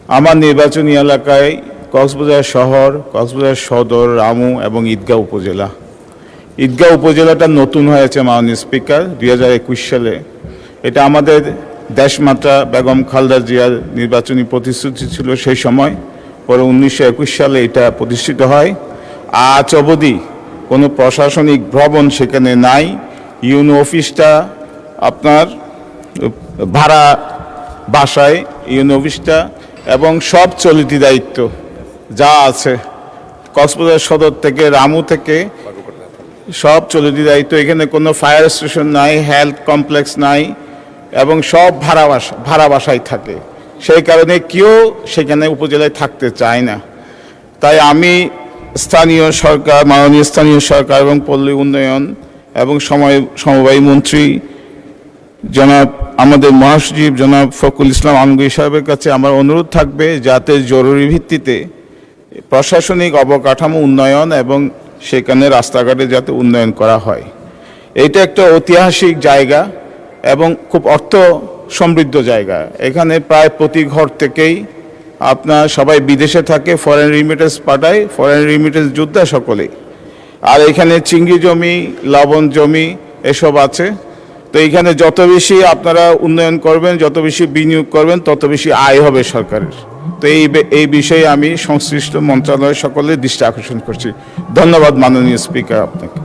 আমার নির্বাচনী এলাকায় কক্সবাজার শহর, কক্সবাজার সদর, রামু এবং ঈদগাঁও উপজেলা। ঈদগাঁও উপজেলাটা নতুন হয়েছে মাননীয় স্পিকার 2021 সালে। এটা আমাদের দেশমাতা বেগম খালেদা জিয়ার নির্বাচনী প্রতিশ্রুতি ছিল সেই সময়। পরে 1921 সালে এটা প্রতিষ্ঠিত হয়। আজ অবধি কোনো প্রশাসনিক ভবন সেখানে নাই। ইউনো অফিসটা আপনার ভাড়া বাসায়, ইউনো অফিসটা এবং সব চলতি দায়িত্ব যা আছে কক্সবাজার সদর থেকে, রামু থেকে সব চলতি দায়িত্ব। এখানে কোনো ফায়ার স্টেশন নাই, হেলথ কমপ্লেক্স নাই এবং সব ভাড়া বাসায় থাকে। সেই কারণে কেউ সেখানে উপজেলায় থাকতে চায় না। তাই আমি স্থানীয় সরকার, মাননীয় স্থানীয় সরকার এবং পল্লী উন্নয়ন এবং সমবায় মন্ত্রী জনাব আমাদের মহাসচিব জনাব ফখরুল ইসলাম আলমগীর সাহেবের কাছে আমার অনুরোধ থাকবে যাতে জরুরি ভিত্তিতে প্রশাসনিক অবকাঠামো উন্নয়ন এবং সেখানে রাস্তাঘাটে যাতে উন্নয়ন করা হয়। এটা একটা ঐতিহাসিক জায়গা এবং খুব অর্থ সমৃদ্ধ জায়গা। এখানে প্রায় প্রতি ঘর থেকেই আপনার সবাই বিদেশে থাকে, ফরেন রিমিটেন্স পাঠায়, ফরেন রিমিটেন্স যোদ্ধা সকলেই। আর এখানে চিংড়ি জমি, লবণ জমি এসব আছে। তো এইখানে যত বেশি আপনারা উন্নয়ন করবেন, যত বেশি বিনিয়োগ করবেন, তত বেশি আয় হবে সরকারের। তো এই বিষয়ে আমি সংশ্লিষ্ট মন্ত্রণালয় সকলের দৃষ্টি আকর্ষণ করছি। ধন্যবাদ মাননীয় স্পিকার আপনাকে।